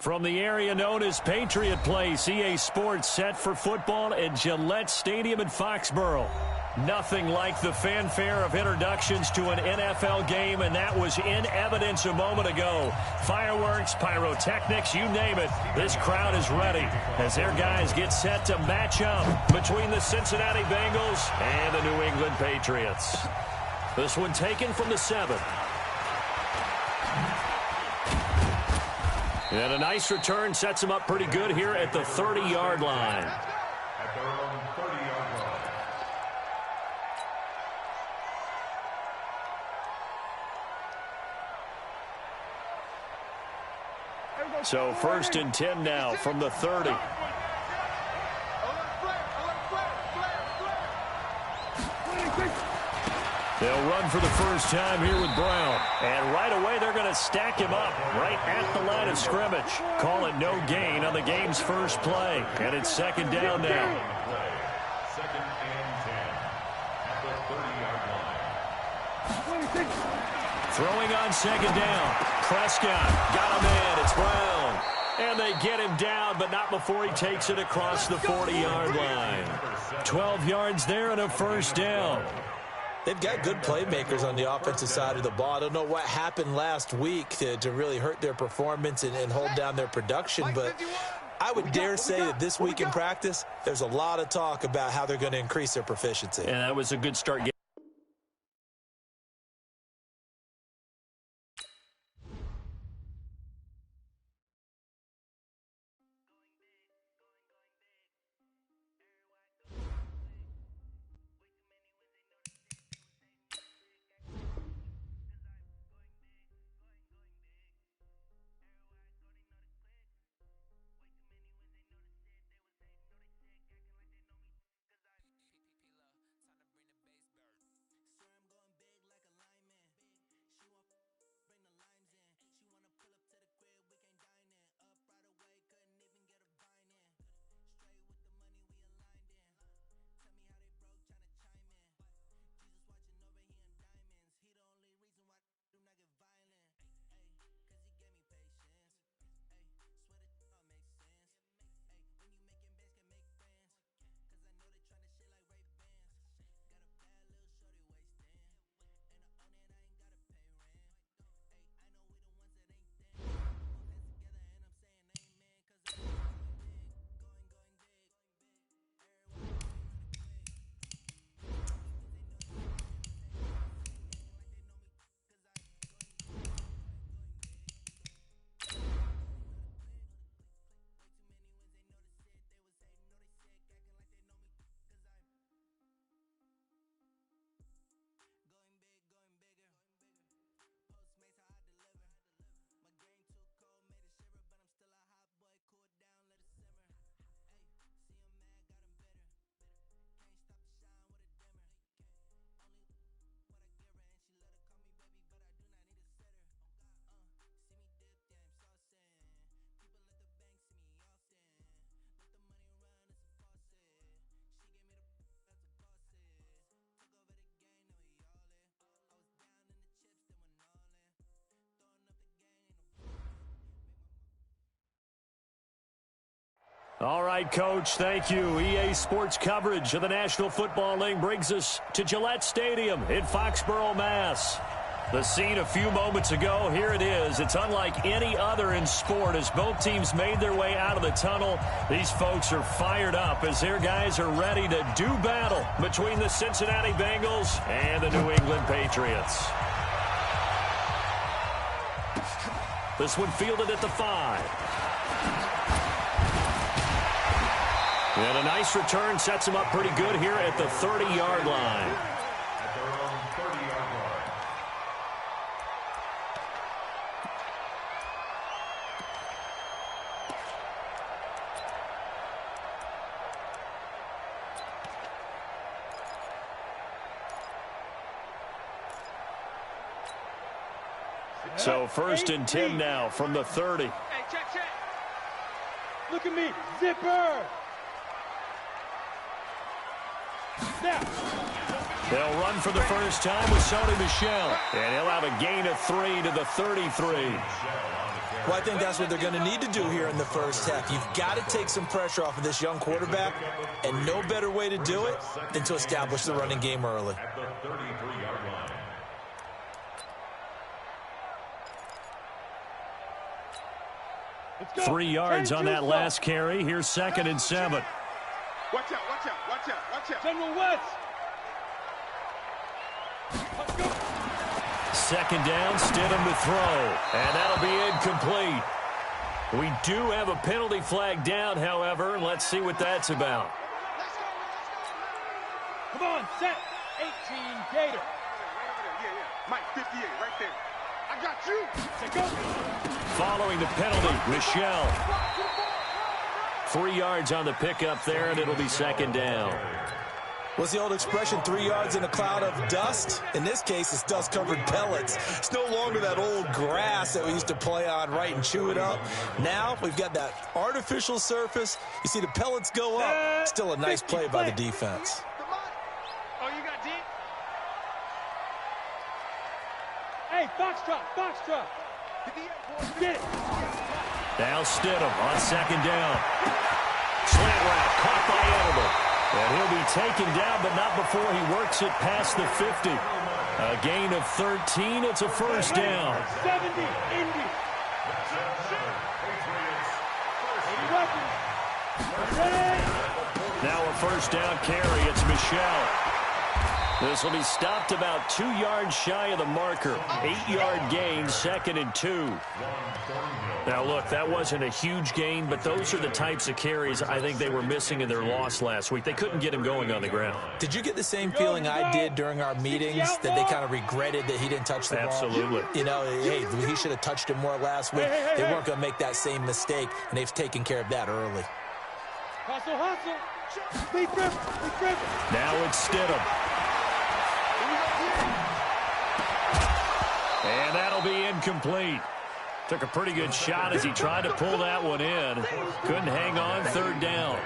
From the area known as Patriot Place, EA Sports set for football at Gillette Stadium in Foxborough. Nothing like the fanfare of introductions to an NFL game, and that was in evidence a moment ago. Fireworks, pyrotechnics, you name it. This crowd is ready as their guys get set to match up between the Cincinnati Bengals and the New England Patriots. This one taken from the 7. And a nice return sets him up pretty good here at the 30-yard line. At their own 30-yard line. So 1st and 10 now from the 30. They'll run for the first time here with Brown. And right away, they're going to stack him up right at the line of scrimmage. Call it no gain on the game's first play. And it's 2nd down now. 2nd and 10 at the 30-yard line. Throwing on 2nd down. Prescott got him in. It's Brown. And they get him down, but not before he takes it across the 40-yard line. 12 yards there and a first down. They've got good playmakers on the offensive side of the ball. I don't know what happened last week to really hurt their performance and hold down their production, but I would dare say that this week in practice, there's a lot of talk about how they're going to increase their proficiency. And that was a good start. All right, Coach, thank you. EA Sports coverage of the National Football League brings us to Gillette Stadium in Foxborough, Mass. The scene a few moments ago, here it is. It's unlike any other in sport as both teams made their way out of the tunnel. These folks are fired up as their guys are ready to do battle between the Cincinnati Bengals and the New England Patriots. This one fielded at the 5. And a nice return sets him up pretty good here at the 30-yard line. At their own 30-yard line. So 1st and 10 now from the 30. Hey, check. Look at me. Zipper. Snap. They'll run for the first time with Sony Michel. And he'll have a gain of 3 to the 33. Well, I think that's what they're going to need to do here in the first half. You've got to take some pressure off of this young quarterback, and no better way to do it than to establish the running game early. At the 33-yard line. Let's go. 3 yards on that last carry. Here's 2nd and 7. Watch out, watch out, watch out, watch out. General West. Let's go. 2nd down, Stidham to throw, and that'll be incomplete. We do have a penalty flag down, however, and let's see what that's about. Come on, set. 18, Gator. Yeah. Mike, 58, right there. I got you. Let's go. Following the penalty, Michelle. 3 yards on the pickup there, and it'll be 2nd down. What's the old expression, 3 yards in a cloud of dust? In this case, it's dust-covered pellets. It's no longer that old grass that we used to play on, right, and chew it up. Now we've got that artificial surface. You see the pellets go up. Still a nice play by the defense. Oh, you got deep? Hey, Foxtrot, Foxtrot. Get it. Now Stidham on 2nd down. Slant route, caught by Edelman. And he'll be taken down, but not before he works it past the 50. A gain of 13. It's a first down. 70, Indy. 80 weapons. Now a first down carry. It's Michelle. This will be stopped about 2 yards shy of the marker. 8-yard gain, 2nd and 2. Now, look, that wasn't a huge gain, but those are the types of carries I think they were missing in their loss last week. They couldn't get him going on the ground. Did you get the same feeling I did during our meetings, that they kind of regretted that he didn't touch the ball? Absolutely. You know, hey, he should have touched it more last week. They weren't going to make that same mistake, and they've taken care of that early. Hustle, hustle. Big grip, big grip. Now it's Stidham. And that'll be incomplete. Took a pretty good shot as he tried to pull that one in. Couldn't hang on, 3rd down.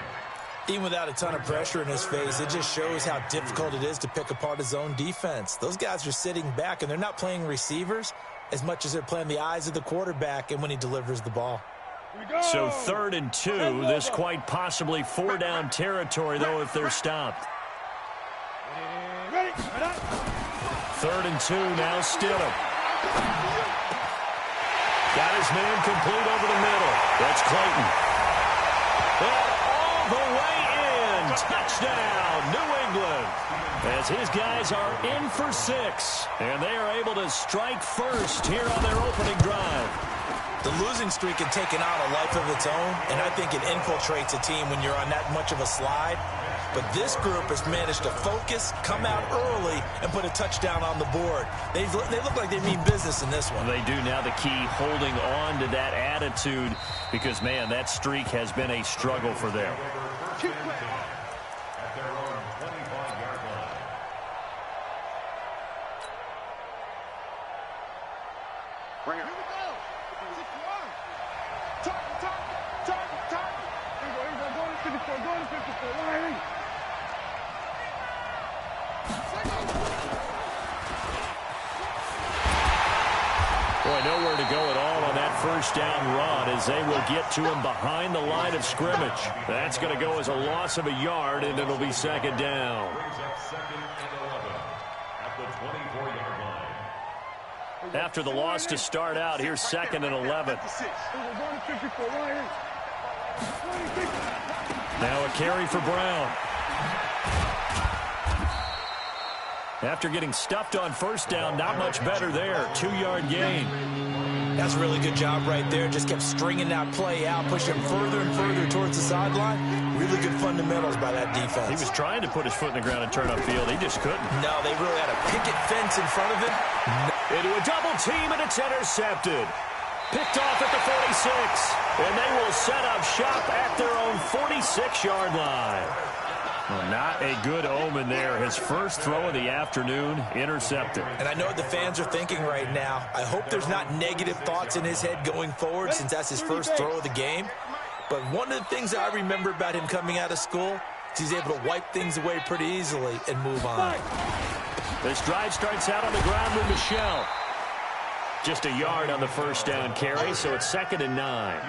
Even without a ton of pressure in his face, it just shows how difficult it is to pick apart his own defense. Those guys are sitting back, and they're not playing receivers as much as they're playing the eyes of the quarterback and when he delivers the ball. So 3rd and 2. This quite possibly 4-down territory, though, if they're stopped. Ready? 3rd and 2, now Stidham. Got his man complete over the middle. That's Clayton. And all the way in. Touchdown, New England. As his guys are in for 6. And they are able to strike first here on their opening drive. The losing streak had taken on a life of its own, and I think it infiltrates a team when you're on that much of a slide. But this group has managed to focus, come out early, and put a touchdown on the board. They look like they mean business in this one. They do. Now the key, holding on to that attitude, because, man, that streak has been a struggle for them. At their own 25-yard line. Bring it. Here we go. 61. Target. Here we go. Go to 54. Go to 54. Larry. Boy, nowhere to go at all on that first down run as they will get to him behind the line of scrimmage. That's going to go as a loss of a yard, and it'll be 2nd down. Brings up 2nd and 11 at the 24-yard line. After the loss to start out, here's 2nd and 11. Now a carry for Brown. After getting stuffed on first down, not much better there. 2-yard gain. That's a really good job right there. Just kept stringing that play out, pushing him further and further towards the sideline. Really good fundamentals by that defense. He was trying to put his foot in the ground and turn upfield. He just couldn't. No, they really had a picket fence in front of him. Into a double team, and it's intercepted. Picked off at the 46. And they will set up shop at their own 46-yard line. Well, not a good omen there. His first throw of the afternoon, intercepted. And I know what the fans are thinking right now. I hope there's not negative thoughts in his head going forward since that's his first throw of the game. But one of the things that I remember about him coming out of school is he's able to wipe things away pretty easily and move on. This drive starts out on the ground with Michelle. Just a yard on the first down carry, so it's 2nd and 9.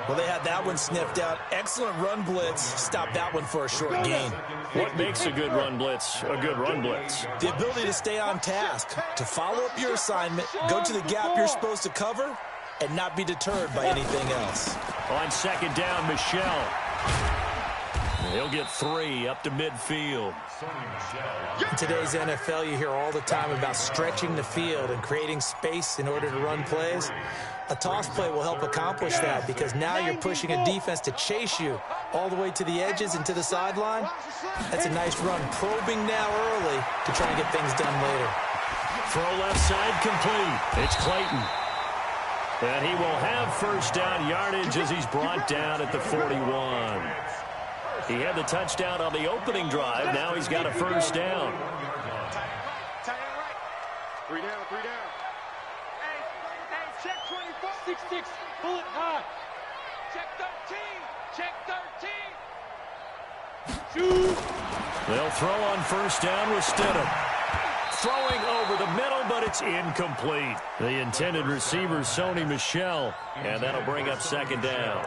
Well, they had that one sniffed out. Excellent run blitz. Stop that one for a short gain. What makes a good run blitz a good run blitz? The ability to stay on task, to follow up your assignment, go to the gap you're supposed to cover, and not be deterred by anything else. On 2nd down, Michel. He'll get 3 up to midfield. In today's NFL, you hear all the time about stretching the field and creating space in order to run plays. A toss play will help accomplish that because now you're pushing a defense to chase you all the way to the edges and to the sideline. That's a nice run, probing now early to try and get things done later. Throw left side complete. It's Clayton. And he will have first down yardage as he's brought down at the 41. He had the touchdown on the opening drive. Now he's got a first down. Tight end right. 3 down, 3 down. Hey, check 24. 6-6, bullet high. Check 13. Check 13. Shoot. They'll throw on first down with Stidham. Throwing over the middle, but it's incomplete. The intended receiver, Sony Michel, and that'll bring up 2nd down.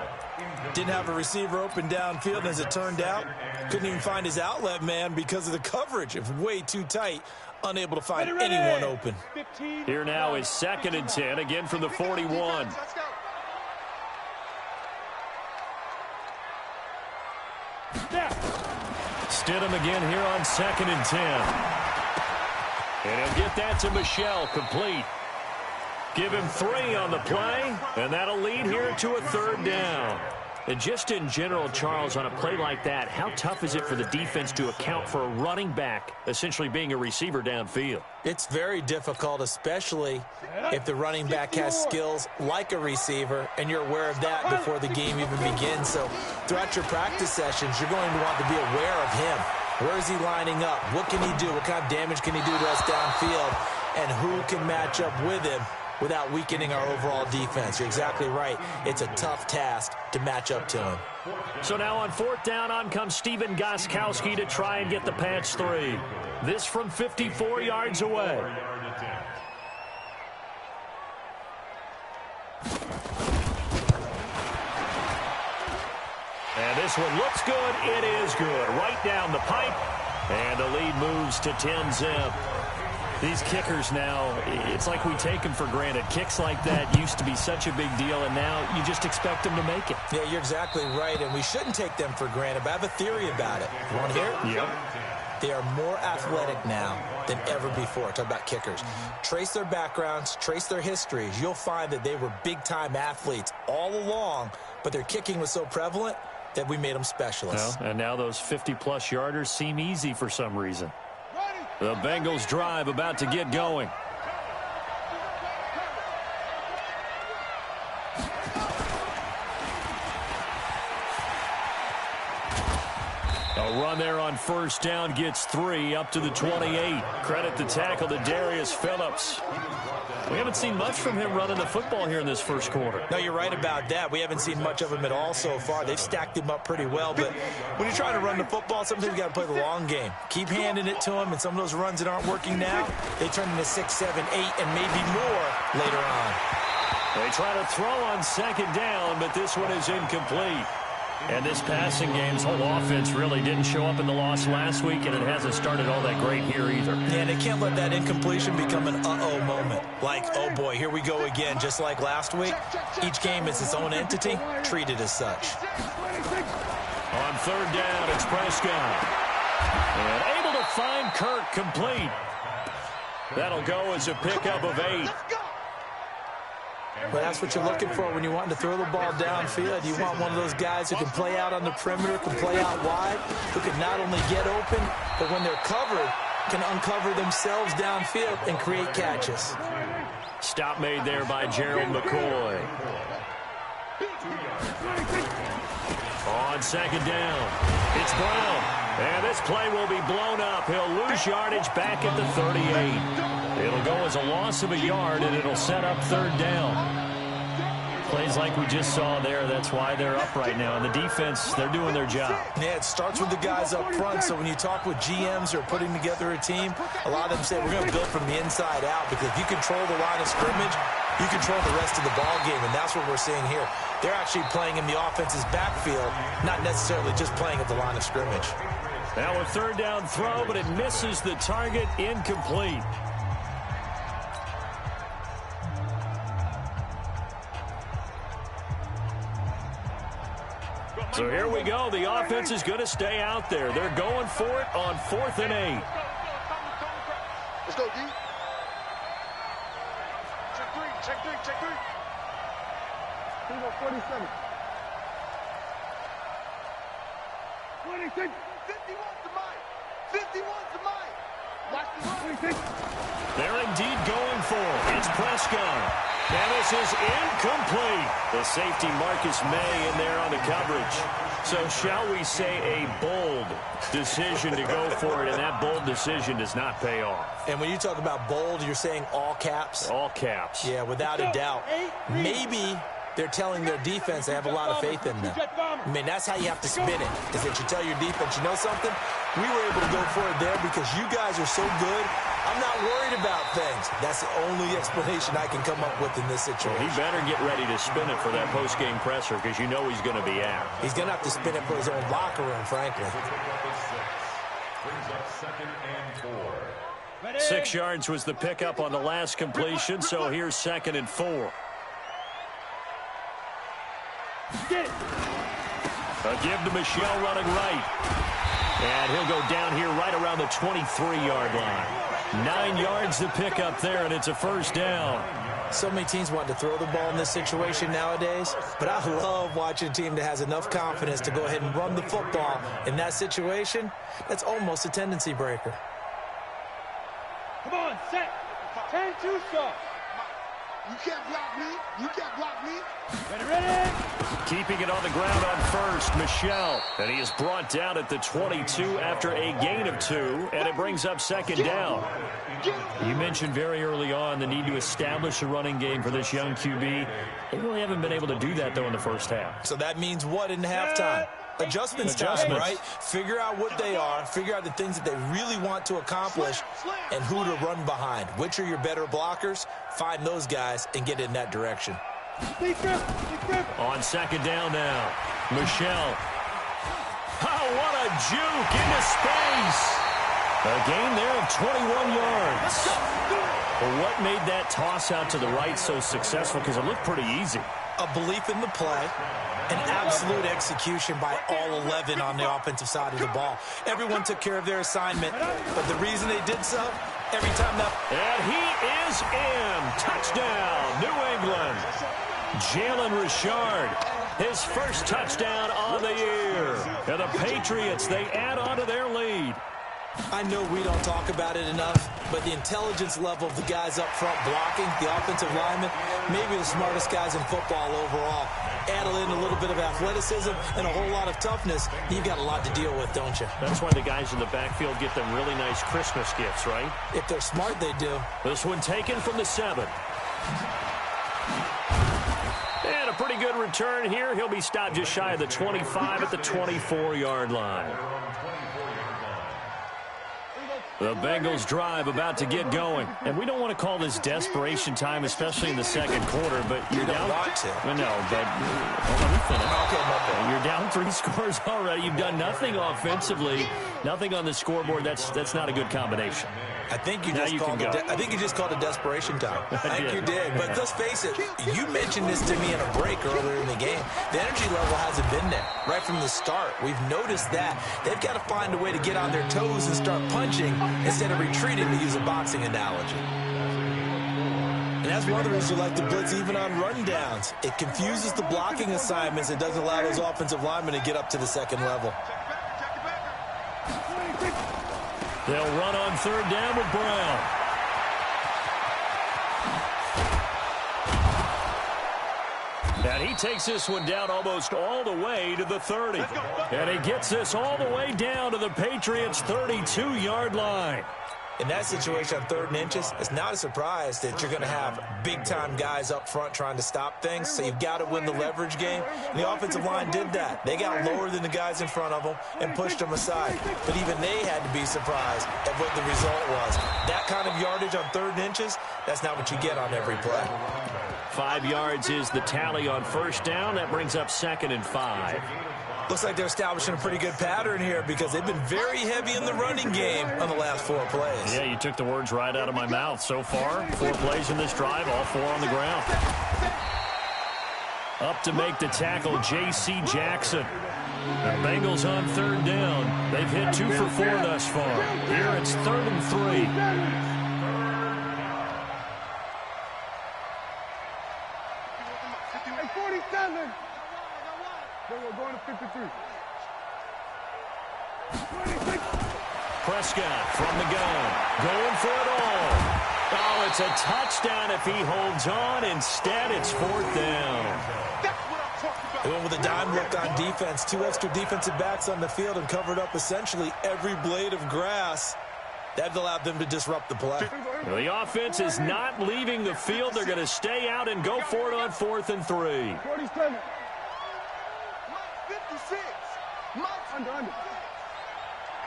Didn't have a receiver open downfield, and as it turned out, couldn't even find his outlet man because of the coverage. It was way too tight, unable to find anyone open. 15. Here now is 2nd and 10, again from the 41. Let's go. Snap. Stidham again here on 2nd and 10. And he'll get that to Michel, complete. Give him 3 on the play, and that'll lead here to a 3rd down. And just in general, Charles, on a play like that, how tough is it for the defense to account for a running back essentially being a receiver downfield? It's very difficult, especially if the running back has skills like a receiver, and you're aware of that before the game even begins. So throughout your practice sessions, you're going to want to be aware of him. Where is he lining up? What can he do? What kind of damage can he do to us downfield? And who can match up with him without weakening our overall defense? You're exactly right. It's a tough task to match up to him. So now on 4th down, on comes Steven Gostkowski to try and get the patch 3. This from 54 yards away. And this one looks good. It is good. Right down the pipe. And the lead moves to 10-zip. These kickers now, it's like we take them for granted. Kicks like that used to be such a big deal, and now you just expect them to make it. Yeah, you're exactly right, and we shouldn't take them for granted, but I have a theory about it. You want to hear it? Yep. They are more athletic now than ever before. Talk about kickers. Trace their backgrounds, trace their histories. You'll find that they were big-time athletes all along, but their kicking was so prevalent that we made them specialists. Well, and now those 50-plus yarders seem easy for some reason. The Bengals drive about to get going. A run there on first down gets 3 up to the 28. Credit the tackle to Darius Phillips. We haven't seen much from him running the football here in this first quarter. No, you're right about that. We haven't seen much of him at all so far. They've stacked him up pretty well, but when you're trying to run the football, sometimes you got to play the long game. Keep handing it to him, and some of those runs that aren't working now, they turn into 6, 7, 8, and maybe more later on. They try to throw on 2nd down, but this one is incomplete. And this passing game's whole offense really didn't show up in the loss last week, and it hasn't started all that great here either. Yeah, they can't let that incompletion become an uh-oh moment. Like, oh boy, here we go again, just like last week. Each game is its own entity, treated as such. On 3rd down, it's Prescott. And able to find Kirk complete. That'll go as a pickup of 8. Well, that's what you're looking for when you're wanting to throw the ball downfield. You want one of those guys who can play out on the perimeter, can play out wide, who can not only get open, but when they're covered, can uncover themselves downfield and create catches. Stop made there by Gerald McCoy. On 2nd down, it's Brown. And this play will be blown up. He'll lose yardage back at the 38. It'll go as a loss of a yard, and it'll set up 3rd down. Plays like we just saw there, that's why they're up right now. And the defense, they're doing their job. Yeah, it starts with the guys up front. So when you talk with GMs or putting together a team, a lot of them say we're going to build from the inside out, because if you control the line of scrimmage, you control the rest of the ball game, and that's what we're seeing here. They're actually playing in the offense's backfield, not necessarily just playing at the line of scrimmage. Now a third down throw, but it misses the target, incomplete. So here we go. The offense is going to stay out there. They're going for it on 4th and 8. Let's go, D. Check three, check three, check three. 47. 26. 51 to mine. 51 to mine. Watch the run. 26. They're indeed going for it. It's Prescott. And this is incomplete. The safety Marcus May in there on the coverage. So shall we say a bold decision to go for it, and that bold decision does not pay off. And when you talk about bold, you're saying all caps? All caps. Yeah, without a doubt. Maybe they're telling their defense they have a lot of faith in them. I mean, that's how you have to spin it, is that you tell your defense, you know something? We were able to go for it there because you guys are so good. I'm not worried about things. That's the only explanation I can come up with in this situation. Well, he better get ready to spin it for that post-game presser, because you know he's going to be out. He's going to have to spin it for his own locker room, frankly. Brings up 2nd and 4. 6 yards was the pickup on the last completion, so here's 2nd and 4. A give to Michelle running right. And he'll go down here right around the 23-yard line. 9 yards to pick up there, and it's a first down. So many teams want to throw the ball in this situation nowadays, but I love watching a team that has enough confidence to go ahead and run the football. In that situation, that's almost a tendency breaker. Come on, set. 10-2 stop. You can't block me. You can't block me. Ready. Keeping it on the ground on first, Michelle. And he is brought down at the 22 after a gain of 2, and it brings up 2nd down. You mentioned very early on the need to establish a running game for this young QB. They really haven't been able to do that, though, in the first half. So that means what in halftime? Adjustments time, right? Figure out what they are, figure out the things that they really want to accomplish, and who to run behind. Which are your better blockers? Find those guys and get in that direction. On 2nd down now, Michelle. Oh, what a juke into space. A gain there of 21 yards. Well, what made that toss out to the right so successful? Because it looked pretty easy. A belief in the play. An absolute execution by all 11 on the offensive side of the ball. Everyone took care of their assignment, but the reason they did so, every time that... And he is in. Touchdown, New England. Jalen Richard, his first touchdown on the year. And the Patriots, they add on to their lead. I know we don't talk about it enough, but the intelligence level of the guys up front blocking, the offensive linemen, maybe the smartest guys in football overall. Add in a little bit of athleticism and a whole lot of toughness, you've got a lot to deal with, don't you? That's why the guys in the backfield get them really nice Christmas gifts, right? If they're smart, they do. This one taken from the 7. And a pretty good return here. He'll be stopped just shy of the 25 at the 24-yard line. The Bengals drive about to get going. And we don't want to call this desperation time, especially in the second quarter, but you're down. Want to. No, but let me finish. Okay, my bad. You're down 3 scores already. You've done nothing offensively, nothing on the scoreboard. That's not a good combination. I think you just called it desperation time. I think you did. But let's face it, you mentioned this to me in a break earlier in the game. The energy level hasn't been there right from the start. We've noticed that. They've got to find a way to get on their toes and start punching instead of retreating, to use a boxing analogy. And that's one of the reasons you like to blitz even on rundowns. It confuses the blocking assignments. It doesn't allow those offensive linemen to get up to the second level. They'll run on 3rd down with Brown. And he takes this one down almost all the way to the 30. And he gets this all the way down to the Patriots' 32-yard line. In that situation on 3rd and inches, it's not a surprise that you're going to have big-time guys up front trying to stop things, so you've got to win the leverage game. And the offensive line did that. They got lower than the guys in front of them and pushed them aside. But even they had to be surprised at what the result was. That kind of yardage on 3rd and inches, that's not what you get on every play. 5 yards is the tally on 1st down. That brings up 2nd and 5. Looks like they're establishing a pretty good pattern here because they've been very heavy in the running game on the last 4 plays. Yeah, you took the words right out of my mouth. So far, 4 plays in this drive, all 4 on the ground. Up to make the tackle, J.C. Jackson. The Bengals on 3rd down. They've hit 2 for 4 thus far. Here it's 3rd and 3. Hey, 47. We're going to 53. Prescott from the gun, going for it all. Oh, it's a touchdown if he holds on. Instead, it's 4th down. They went with a dime look on defense. 2 extra defensive backs on the field and covered up essentially every blade of grass. That allowed them to disrupt the play. Well, the offense is not leaving the field. They're going to stay out and go for it on 4th and 3. 47. 56. Under. Hey,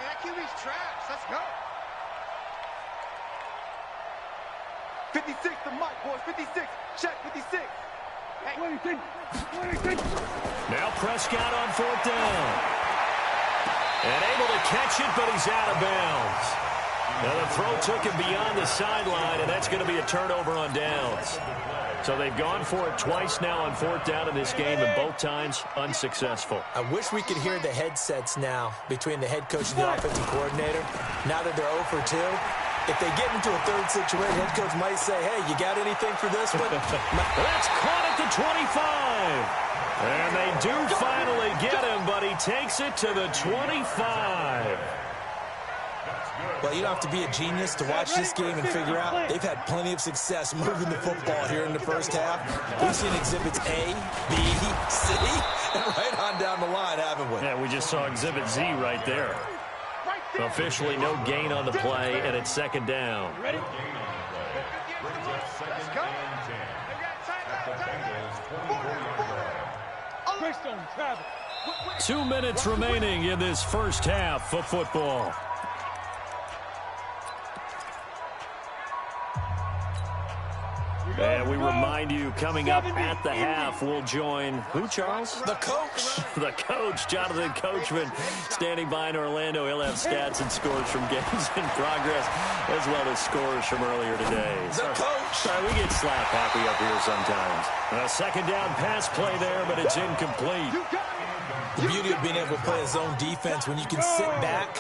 that QB's trash. Let's go. 56 to Mike, boys. 56. Check 56. Hey. 26. Now Prescott on 4th down. And able to catch it, but he's out of bounds. Now the throw took him beyond the sideline, and that's going to be a turnover on downs. So they've gone for it twice now on 4th down in this game, and both times unsuccessful. I wish we could hear the headsets now between the head coach and the offensive coordinator. Now that they're 0 for 2, if they get into a 3rd situation, head coach might say, hey, you got anything for this one? That's caught at the 25. And they do finally get him, but he takes it to the 25. Well, you don't have to be a genius to watch this game and figure out they've had plenty of success moving the football here in the 1st half. We've seen exhibits A, B, C, and right on down the line, haven't we? Yeah, we just saw exhibit Z right there. Officially no gain on the play, and it's 2nd down. Ready? 2 minutes remaining in this 1st half of football. And we remind you, coming up at the half, we'll join who, Charles? The coach. The coach, Jonathan Coachman, standing by in Orlando. He'll have stats and scores from games in progress, as well as scores from earlier today. The coach. Sorry, we get slap happy up here sometimes. A 2nd down pass play there, but it's incomplete. The beauty of being able to play a zone defense when you can sit back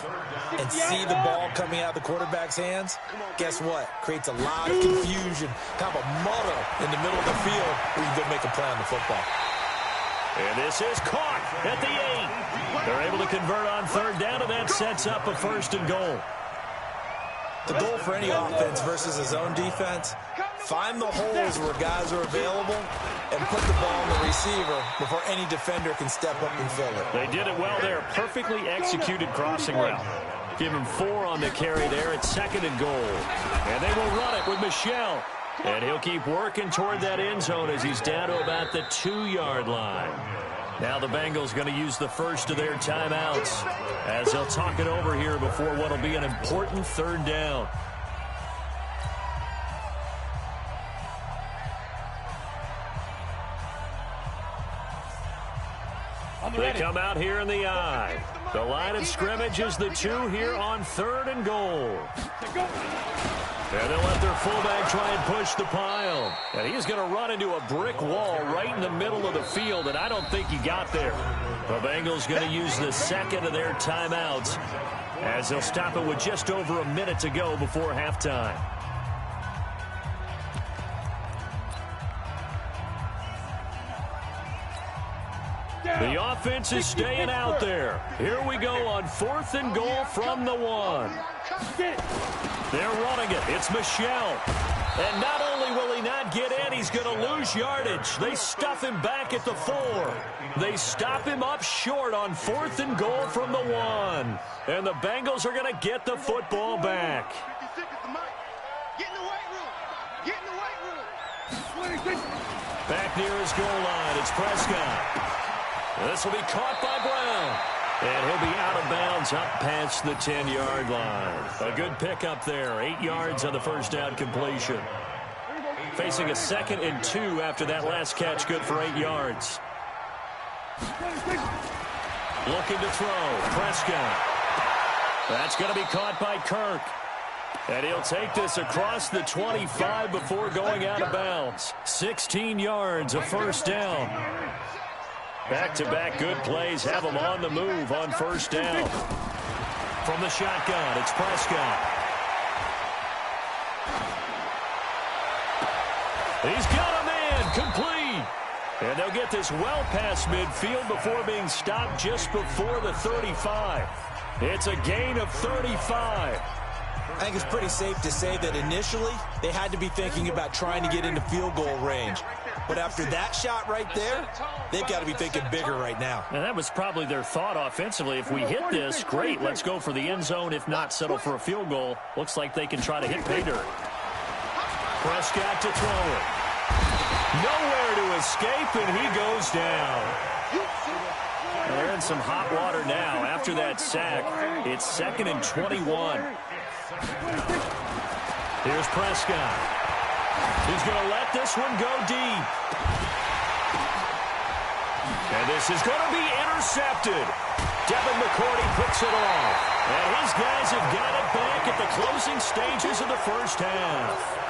and see the ball coming out of the quarterback's hands, guess what? Creates a lot of confusion, kind of a muddle in the middle of the field where you can go make a play on the football. And this is caught at the 8. They're able to convert on 3rd down, and that sets up a 1st and goal. The goal for any offense versus a zone defense, find the holes where guys are available and put the ball on the receiver before any defender can step up and fill it. They did it well there. Perfectly executed crossing route. Give him 4 on the carry there. It's 2nd and goal. And they will run it with Michel. And he'll keep working toward that end zone as he's down to about the 2-yard line. Now the Bengals going to use the first of their timeouts as they'll talk it over here before what will be an important 3rd down. They come out here in the I. The line of scrimmage is the 2 here on 3rd and goal. And they'll let their fullback try and push the pile. And he's going to run into a brick wall right in the middle of the field, and I don't think he got there. The Bengals going to use the 2nd of their timeouts as they'll stop it with just over a minute to go before halftime. The offense is staying out there. Here we go on 4th and goal from the 1. They're running it. It's Michel. And not only will he not get in, he's going to lose yardage. They stuff him back at the 4. They stop him up short on 4th and goal from the 1. And the Bengals are going to get the football back. Get in the weight room. Get in the weight room. Back near his goal line, it's Prescott. This will be caught by Brown. And he'll be out of bounds up past the 10-yard line. A good pickup there. 8 yards on the first down completion. Facing a 2nd and 2 after that last catch, good for 8 yards. Looking to throw. Prescott. That's going to be caught by Kirk. And he'll take this across the 25 before going out of bounds. 16 yards, a first down. Back-to-back good plays have him on the move on first down. From the shotgun, it's Prescott. He's got a man, complete. And they'll get this well past midfield before being stopped just before the 35. It's a gain of 35. I think it's pretty safe to say that initially they had to be thinking about trying to get into field goal range. But after that shot right there, they've got to be thinking bigger right now. And that was probably their thought offensively. If we hit this, great, let's go for the end zone. If not, settle for a field goal. Looks like they can try to hit pay dirt. Prescott to throw it. Nowhere to escape, and he goes down. They're in some hot water now. After that sack, it's 2nd and 21. Here's Prescott. He's going to let this one go deep. And this is going to be intercepted. Devin McCourty picks it off. And his guys have got it back at the closing stages of the first half.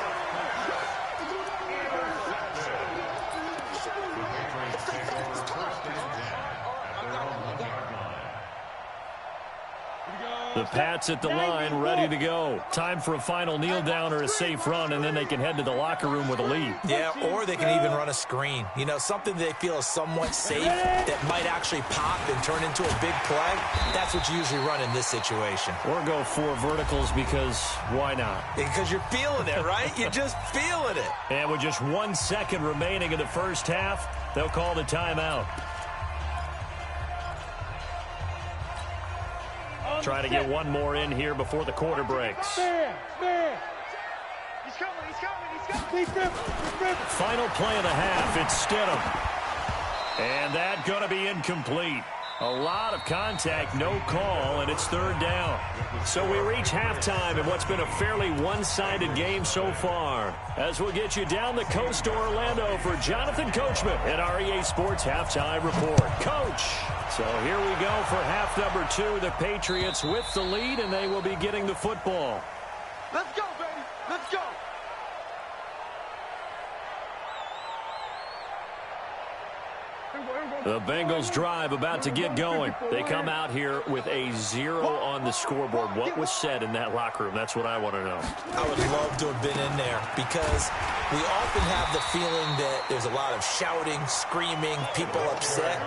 The Pats at the line, ready to go. Time for a final kneel down or a safe run, and then they can head to the locker room with a lead. Yeah, or they can even run a screen. You know, something they feel is somewhat safe that might actually pop and turn into a big play. That's what you usually run in this situation. Or go 4 verticals because why not? Because you're feeling it, right? You're just feeling it. And with just 1 second remaining in the first half, they'll call the timeout. Try to get one more in here before the quarter breaks. Man. He's coming. Final play of the half, it's Stidham. And that going to be incomplete. A lot of contact, no call, and it's 3rd down. So we reach halftime in what's been a fairly one-sided game so far. As we'll get you down the coast to Orlando for Jonathan Coachman at our EA Sports Halftime Report. Coach! So here we go for half number 2. The Patriots with the lead, and they will be getting the football. Let's go, baby. Let's go. The Bengals drive about to get going. They come out here with a 0 on the scoreboard. What was said in that locker room? That's what I want to know. I would love to have been in there because we often have the feeling that there's a lot of shouting, screaming, people upset.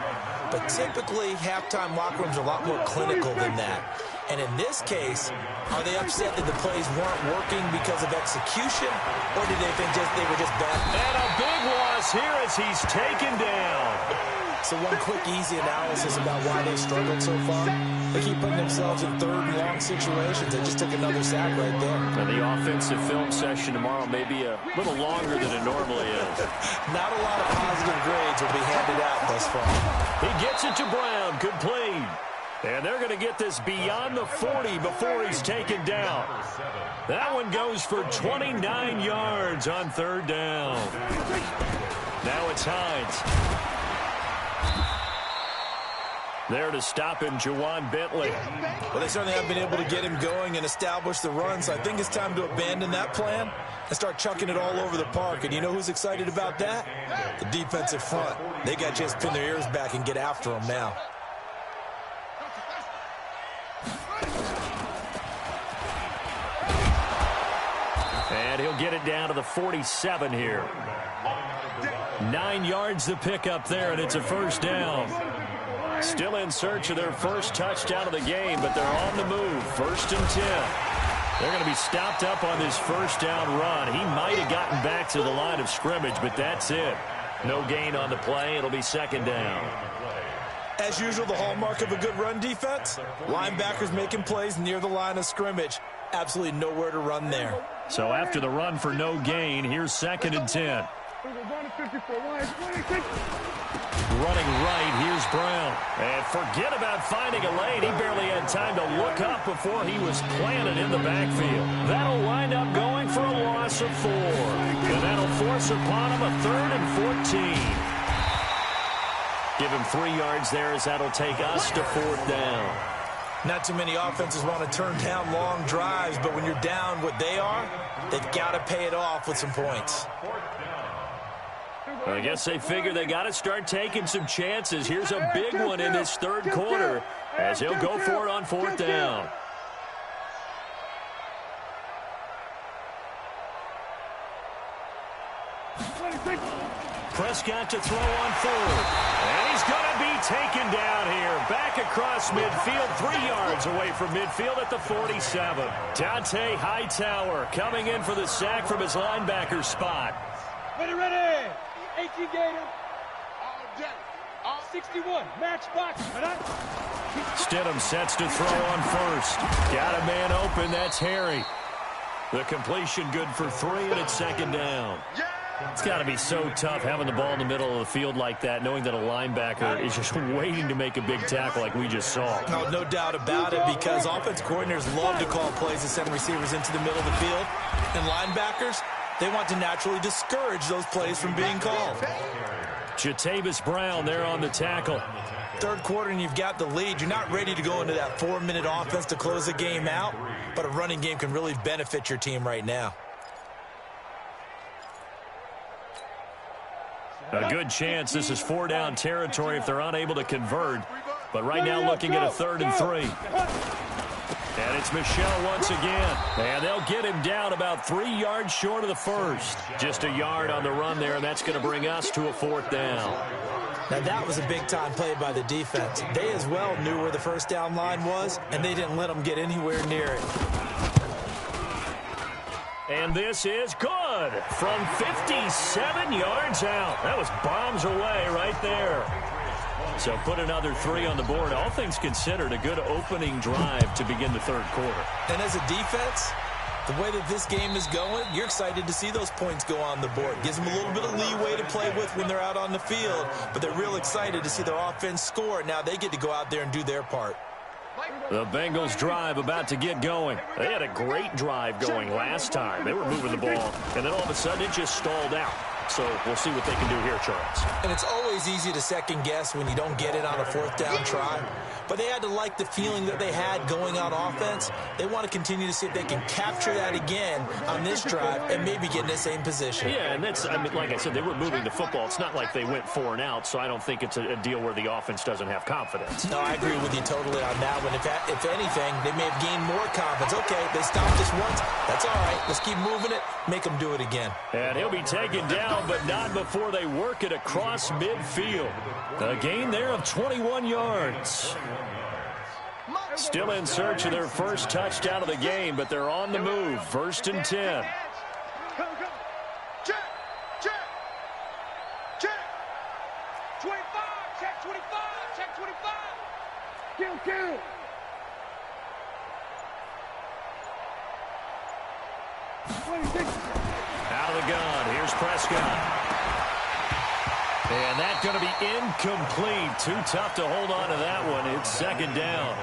But typically, halftime locker rooms are a lot more clinical than that. And in this case, are they upset that the plays weren't working because of execution, or did they think they were just bad? And a big loss here as he's taken down. So one quick, easy analysis about why they struggled so far. They keep putting themselves in 3rd and long situations. They just took another sack right there. And the offensive film session tomorrow may be a little longer than it normally is. Not a lot of positive grades will be handed out thus far. He gets it to Brown, complete. And they're going to get this beyond the 40 before he's taken down. That one goes for 29 yards on 3rd down. Now it's Hines. There to stop him, Juwan Bentley. Well, they certainly haven't been able to get him going and establish the run, so I think it's time to abandon that plan and start chucking it all over the park. And you know who's excited about that? The defensive front. They got to just pin their ears back and get after him now. And he'll get it down to the 47 here. 9 yards the pickup there, and it's a first down. Still in search of their first touchdown of the game, but they're on the move. 1st and 10. They're going to be stopped up on this first down run. He might have gotten back to the line of scrimmage, but that's it. No gain on the play. It'll be second down. As usual, the hallmark of a good run defense, linebackers making plays near the line of scrimmage. Absolutely nowhere to run there. So after the run for no gain, here's 2nd and 10. Running right, here's Brown. And forget about finding a lane. He barely had time to look up before he was planted in the backfield. That'll wind up going for a loss of 4. And that'll force upon him a 3rd and 14. Give him 3 yards there as that'll take us to 4th down. Not too many offenses want to turn down long drives, but when you're down what they are, they've got to pay it off with some points. I guess they figure they got to start taking some chances. Here's a big one in this 3rd quarter as he'll go for it on 4th down. Prescott to throw on 4th. And he's going to be taken down here. Back across midfield, 3 yards away from midfield at the 47. Dante Hightower coming in for the sack from his linebacker spot. Ready. 18 Gator. All day. All 61. Matchbox. Stidham sets to throw on 1st. Got a man open. That's Harry. The completion good for 3, and it's 2nd down. It's got to be so tough having the ball in the middle of the field like that, knowing that a linebacker is just waiting to make a big tackle like we just saw. No doubt about it, because offense coordinators love to call plays to send receivers into the middle of the field. And linebackers, they want to naturally discourage those plays from being called. Jatavis Brown there on the tackle. 3rd quarter and you've got the lead. You're not ready to go into that 4-minute offense to close the game out, but a running game can really benefit your team right now. A good chance this is 4-down territory if they're unable to convert. But right now looking at a 3rd and 3. And it's Michel once again. And they'll get him down about 3 yards short of the 1st. Just a yard on the run there, and that's going to bring us to a 4th down. Now that was a big-time play by the defense. They as well knew where the first down line was, and they didn't let them get anywhere near it. And this is good from 57 yards out. That was bombs away right there. So put another 3 on the board. All things considered, a good opening drive to begin the 3rd quarter. And as a defense, the way that this game is going, you're excited to see those points go on the board. Gives them a little bit of leeway to play with when they're out on the field, but they're real excited to see their offense score. Now they get to go out there and do their part. The Bengals drive about to get going. They had a great drive going last time. They were moving the ball, and then all of a sudden it just stalled out. So we'll see what they can do here, Charles. And it's always easy to second guess when you don't get it on a 4th down try. But they had to like the feeling that they had going on offense. They want to continue to see if they can capture that again on this drive and maybe get in the same position. Yeah, and that's, I mean, like I said, they were moving the football. It's not like they went 4 and out, so I don't think it's a deal where the offense doesn't have confidence. No, I agree with you totally on that one. If anything, they may have gained more confidence. Okay, they stopped us once. That's all right. Let's keep moving it. Make them do it again. And he'll be taken down, but not before they work it across midfield. A gain there of 21 yards. Still in search of their first touchdown of the game, but they're on the move. 1st and 10. Check. 25. Check 25. Check 25. Kill. Out of the gun. Here's Prescott. And that's going to be incomplete. Too tough to hold on to that one. It's 2nd down.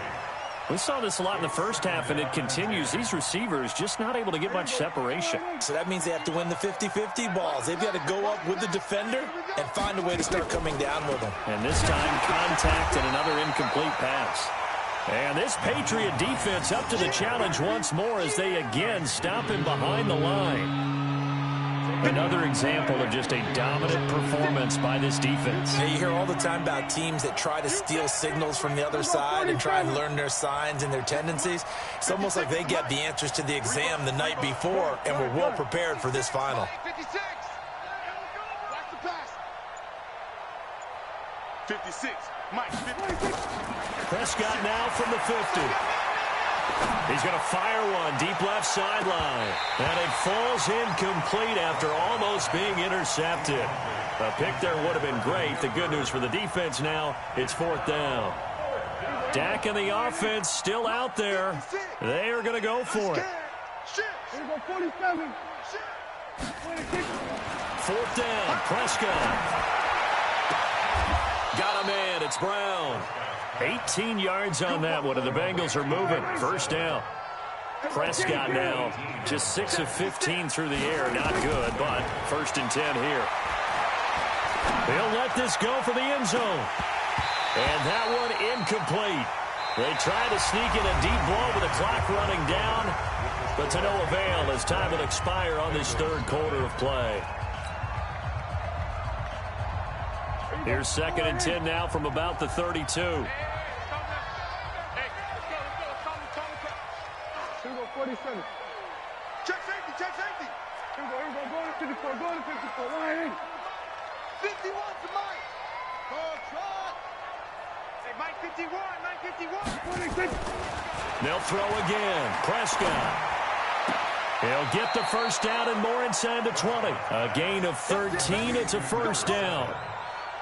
We saw this a lot in the first half, and it continues. These receivers just not able to get much separation. So that means they have to win the 50-50 balls. They've got to go up with the defender and find a way to start coming down with them. And this time, contact and another incomplete pass. And this Patriot defense up to the challenge once more as they again stop him behind the line. Another example of just a dominant performance by this defense. Yeah, you hear all the time about teams that try to steal signals from the other side and try and learn their signs and their tendencies. It's almost like they get the answers to the exam the night before and were well prepared for this final. 56. Watch the pass. 56. Mike, 56. Prescott now from the 50. He's going to fire one deep left sideline. And it falls incomplete after almost being intercepted. A pick there would have been great. The good news for the defense now, it's 4th down. Dak and the offense still out there. They are going to go for it. 4th down, Prescott. Got a man, it's Brown. 18 yards on that one, and the Bengals are moving. 1st down. Prescott now just 6 of 15 through the air. Not good, but 1st and 10 here. They'll let this go for the end zone. And that one incomplete. They try to sneak in a deep ball with the clock running down, but to no avail as time will expire on this 3rd quarter of play. Here's 2nd and 10 now from about the 32. Here we go, 47. Check safety, check safety. Here we go, go to 54, go to 54, 180. 51 to Mike. Go, try. Hey, Mike 51, Mike 51. They'll throw again. Prescott. He'll get the 1st down and more inside the 20. A gain of 13. It's a 1st down.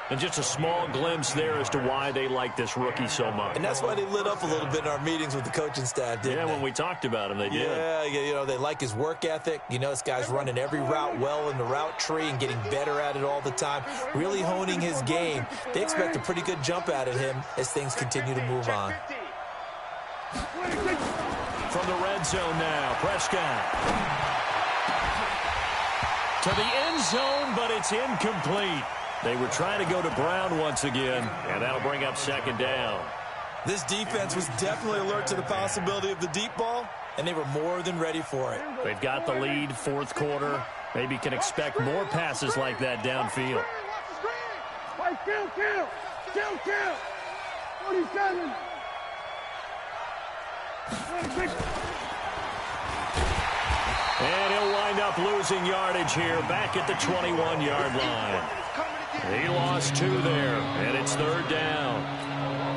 And just a small glimpse there as to why they like this rookie so much. And that's why they lit up a little bit in our meetings with the coaching staff, didn't they? When we talked about him, they did. Yeah, you know, they like his work ethic. You know, this guy's running every route well in the route tree and getting better at it all the time, really honing his game. They expect a pretty good jump out of him as things continue to move on. From the red zone now, Prescott. To the end zone, but it's incomplete. They were trying to go to Brown once again, and that'll bring up 2nd down. This defense was definitely alert to the possibility of the deep ball, and they were more than ready for it. They've got the lead, 4th quarter. Maybe can expect more passes like that downfield. Kill. 47. And he'll wind up losing yardage here back at the 21-yard line. He lost 2 there, and it's 3rd down.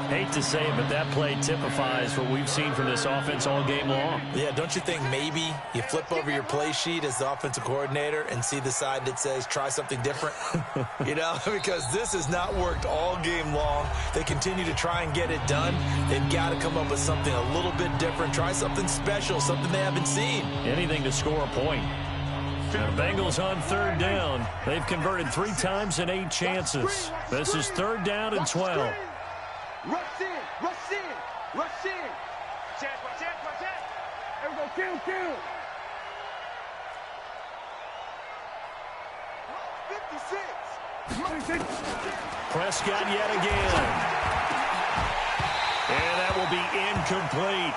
Hate to say it, but that play typifies what we've seen from this offense all game long. Yeah, don't you think maybe you flip over your play sheet as the offensive coordinator and see the side that says try something different? You know, because this has not worked all game long. They continue to try and get it done. They've got to come up with something a little bit different. Try something special, something they haven't seen. Anything to score a point. The Bengals on 3rd down. They've converted 3 times in 8 chances. This is 3rd down and 12. Rush in. Check. Here we go, kill. 56. Prescott yet again. And that will be incomplete.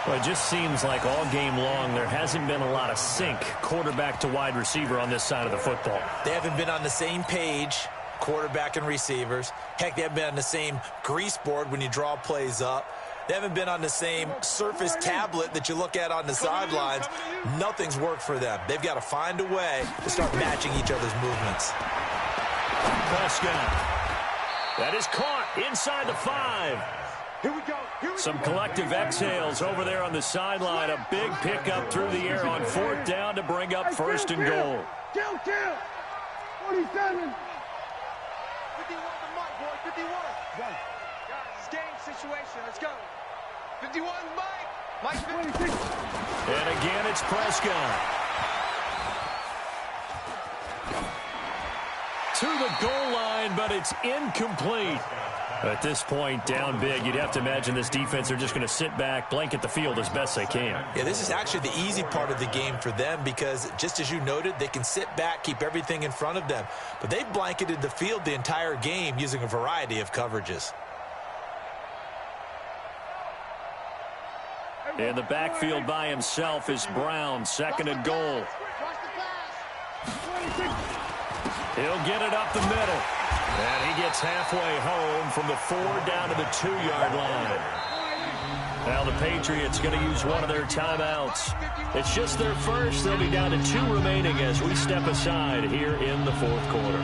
Well, it just seems like all game long there hasn't been a lot of sync quarterback to wide receiver on this side of the football. They haven't been on the same page, quarterback and receivers. Heck, they haven't been on the same grease board when you draw plays up. They haven't been on the same Surface tablet that you look at on the sidelines. Nothing's worked for them. They've got to find a way to start matching each other's movements. Prescott. That is caught inside the 5. Here we go. Some collective exhales over there on the sideline. A big pickup through the air on 4th down to bring up 1st and goal. Kill. 47. 51 to Mike, boy. 51. Guys, it's game situation. Let's go. 51, Mike 56. And again, it's Prescott. To the goal line, but it's incomplete. At this point, down big, you'd have to imagine this defense, they're just going to sit back, blanket the field as best they can. Yeah, this is actually the easy part of the game for them because, just as you noted, they can sit back, keep everything in front of them. But they've blanketed the field the entire game using a variety of coverages. In the backfield by himself is Brown, 2nd and goal. He'll get it up the middle. And he gets halfway home from the 4 down to the 2-yard line. Now the Patriots going to use one of their timeouts. It's just their first. They'll be down to 2 remaining as we step aside here in the 4th quarter.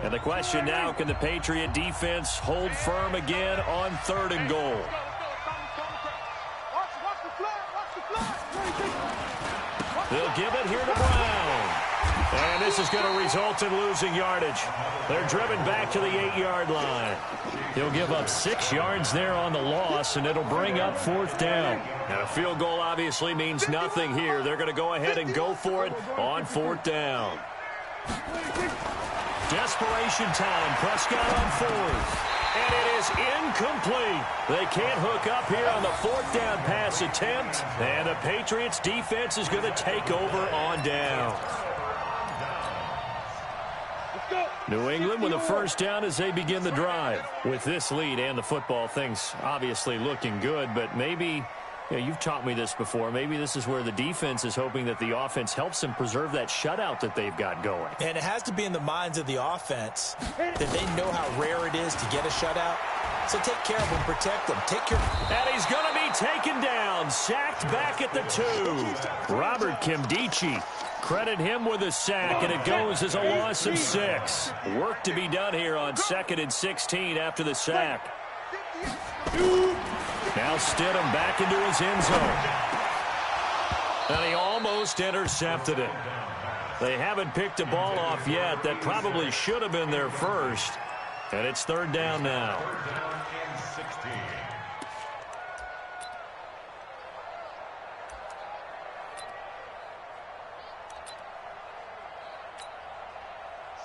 And the question now, can the Patriot defense hold firm again on 3rd and goal? They'll give it here to Brown. And this is going to result in losing yardage. They're driven back to the 8-yard line. He'll give up 6 yards there on the loss, and it'll bring up 4th down. Now, a field goal obviously means nothing here. They're going to go ahead and go for it on 4th down. Desperation time. Prescott on 4th. And it is incomplete. They can't hook up here on the 4th down pass attempt. And the Patriots defense is going to take over on down. New England with a 1st down as they begin the drive. With this lead and the football, things obviously looking good, but maybe, you've taught me this before, maybe this is where the defense is hoping that the offense helps them preserve that shutout that they've got going. And it has to be in the minds of the offense that they know how rare it is to get a shutout. So take care of them, protect them, take care. And he's going to be taken down, sacked back at the 2. Robert Kimdichie. Credit him with a sack, and it goes as a loss of 6. Work to be done here on 2nd and 16 after the sack. Now Stidham back into his end zone. And he almost intercepted it. They haven't picked a ball off yet. That probably should have been their first. And it's 3rd down now.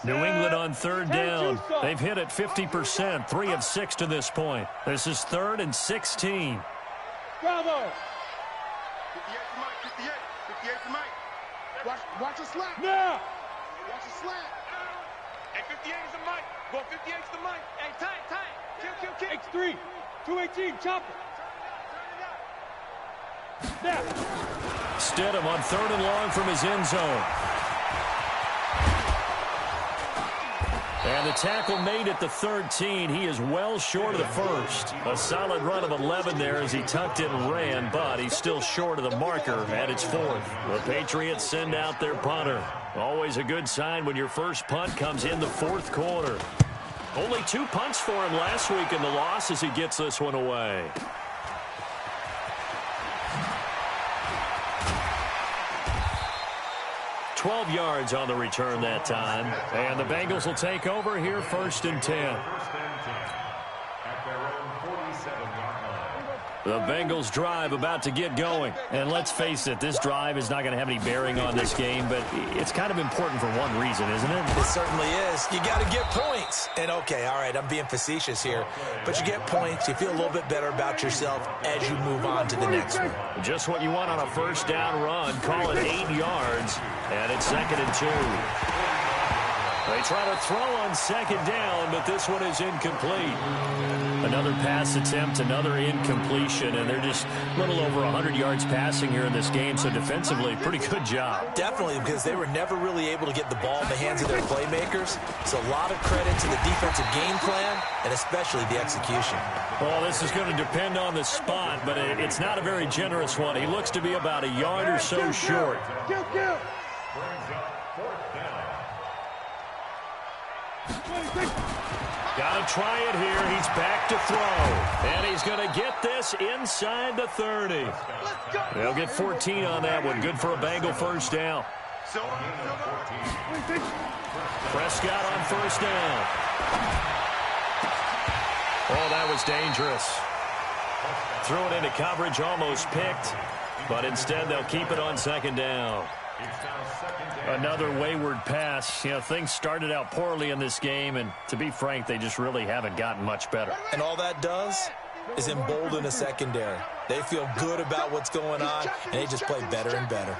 New England on 3rd down. They've hit it 50%, 3 of 6 to this point. This is 3rd and 16. Bravo! 58 to Mike, 58. 58 to Mike. Watch the slant. Now! Watch the slant. Hey, 58 is the Mike. Go 58 to the Mike. Hey, time. Kill. X3. 218, chopper. Now. Stidham on 3rd and long from his end zone. And the tackle made at the 13. He is well short of the first. A solid run of 11 there as he tucked it and ran, but he's still short of the marker, and it's 4th. The Patriots send out their punter. Always a good sign when your first punt comes in the 4th quarter. Only 2 punts for him last week in the loss as he gets this one away. $12 yards on the return that time. And the Bengals will take over here 1st and 10. The Bengals drive about to get going. And let's face it, this drive is not going to have any bearing on this game, but it's kind of important for one reason, isn't it? It certainly is. You got to get points. And okay, all right, I'm being facetious here, but you get points, you feel a little bit better about yourself as you move on to the next one. Just what you want on a 1st down run. Call it 8 yards, and it's 2nd and 2. They try to throw on 2nd down, but this one is incomplete. Another pass attempt, another incompletion, and they're just a little over 100 yards passing here in this game, so defensively, pretty good job. Definitely, because they were never really able to get the ball in the hands of their playmakers. So a lot of credit to the defensive game plan, and especially the execution. Well, this is going to depend on the spot, but it's not a very generous one. He looks to be about a yard or so short. Got to try it here. He's back to throw. And he's going to get this inside the 30. They'll get 14 on that one. Good for a Bengal 1st down. Prescott on 1st down. Oh, that was dangerous. Threw it into coverage, almost picked. But instead, they'll keep it on 2nd down. Another wayward pass. You know, things started out poorly in this game, and to be frank, they just really haven't gotten much better. And all that does is embolden a secondary. They feel good about what's going on, and they just play better and better.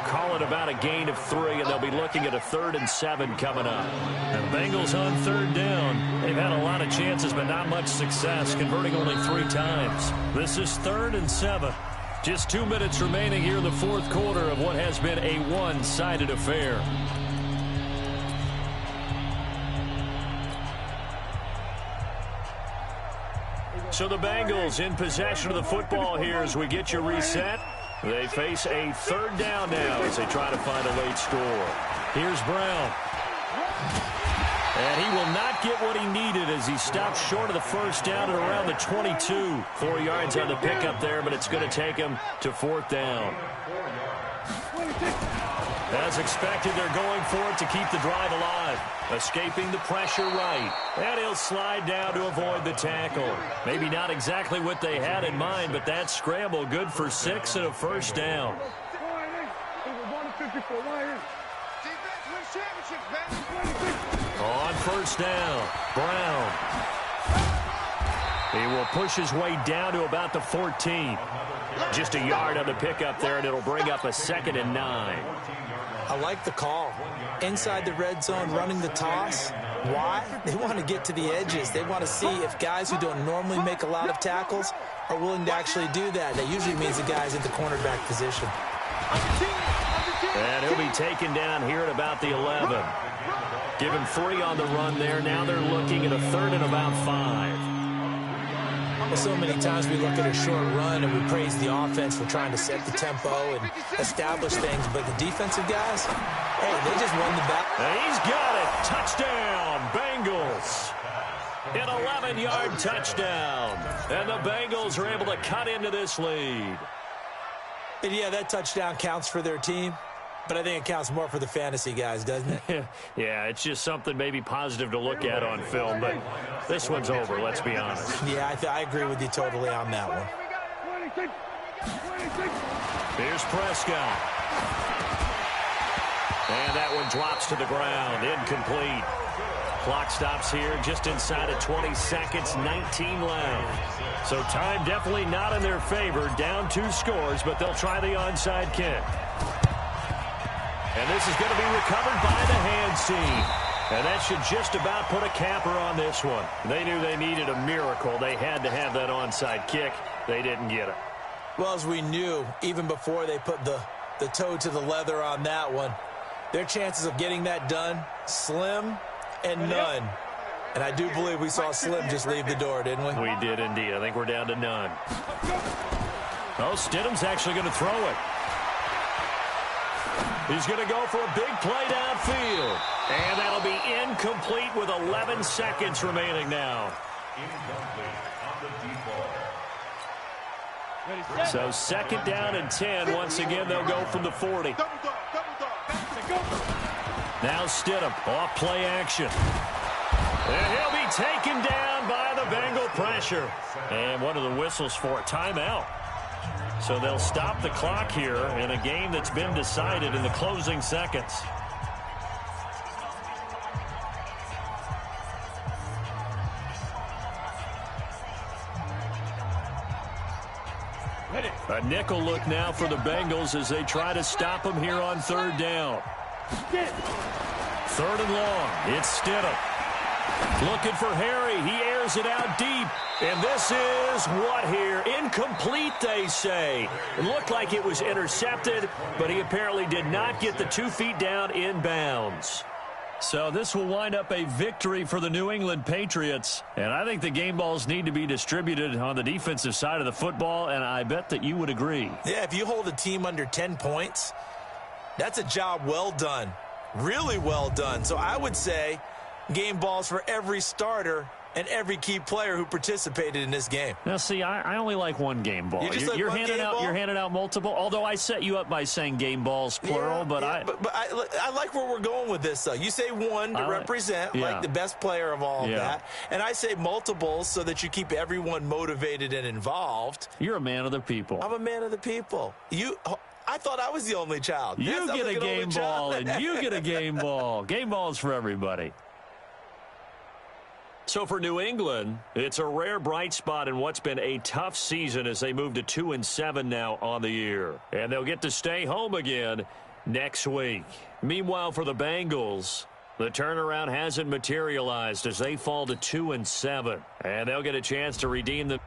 Call it about a gain of 3, and they'll be looking at a 3rd and 7 coming up. And Bengals on 3rd down. They've had a lot of chances, but not much success, converting only 3 times. This is 3rd and 7. Just 2 minutes remaining here in the 4th quarter of what has been a one-sided affair. So the Bengals in possession of the football here as we get you reset. They face a third down now as they try to find a late score. Here's Brown. And he will not get what he needed as he stopped short of the first down at around the 22. 4 yards on the pickup there, but it's going to take him to fourth down. As expected, they're going for it to keep the drive alive. Escaping the pressure right. And he'll slide down to avoid the tackle. Maybe not exactly what they had in mind, but that scramble good for 6 and a first down. On first down, Brown. He will push his way down to about the 14. Just a yard on the pickup there, and it'll bring up a 2nd and 9. I like the call. Inside the red zone, running the toss. Why? They want to get to the edges. They want to see if guys who don't normally make a lot of tackles are willing to actually do that. That usually means the guy's in the cornerback position. And he'll be taken down here at about the 11. Given 3 on the run there. Now they're looking at a 3rd and about 5. So many times we look at a short run and we praise the offense for trying to set the tempo and establish things, but the defensive guys, hey, they just won the battle. And he's got it. Touchdown, Bengals. An 11-yard touchdown. And the Bengals are able to cut into this lead. And yeah, that touchdown counts for their team, but I think it counts more for the fantasy guys, doesn't it? Yeah, it's just something maybe positive to look at on film, but this one's over, let's be honest. Yeah, I agree with you totally on that one. Here's Prescott. And that one drops to the ground, incomplete. Clock stops here just inside of 20 seconds, 19 left. So time definitely not in their favor, down 2 scores, but they'll try the onside kick. And this is going to be recovered by the hands team. And that should just about put a capper on this one. They knew they needed a miracle. They had to have that onside kick. They didn't get it. Well, as we knew, even before they put the toe to the leather on that one, their chances of getting that done, slim and none. And I do believe we saw Slim just leave the door, didn't we? We did indeed. I think we're down to none. Oh, Stidham's actually going to throw it. He's going to go for a big play downfield. And that'll be incomplete with 11 seconds remaining now. So 2nd down and 10. Once again, they'll go from the 40. Now Stidham off play action. And he'll be taken down by the Bengal pressure. And one of the whistles for a timeout. So they'll stop the clock here in a game that's been decided in the closing seconds. A nickel look now for the Bengals as they try to stop him here on 3rd down. 3rd and long. It's Stidham. Looking for Harry. He airs it out deep. And this is what here? Incomplete, they say. It looked like it was intercepted, but he apparently did not get the 2 feet down in bounds. So this will wind up a victory for the New England Patriots. And I think the game balls need to be distributed on the defensive side of the football, and I bet that you would agree. Yeah, if you hold a team under 10 points, that's a job well done. Really well done. So I would say game balls for every starter and every key player who participated in this game. Now, see, I only like one game ball. You're handing out multiple. Although I set you up by saying game balls plural, yeah, but yeah, I like where we're going with this. Though you say one to represent like the best player of all of that, and I say multiples so that you keep everyone motivated and involved. You're a man of the people. I'm a man of the people. I thought I was the only child. You get a game ball, and you get a game ball. Game balls for everybody. So for New England, it's a rare bright spot in what's been a tough season as they move to 2-7 now on the year. And they'll get to stay home again next week. Meanwhile, for the Bengals, the turnaround hasn't materialized as they fall to 2-7. And they'll get a chance to redeem the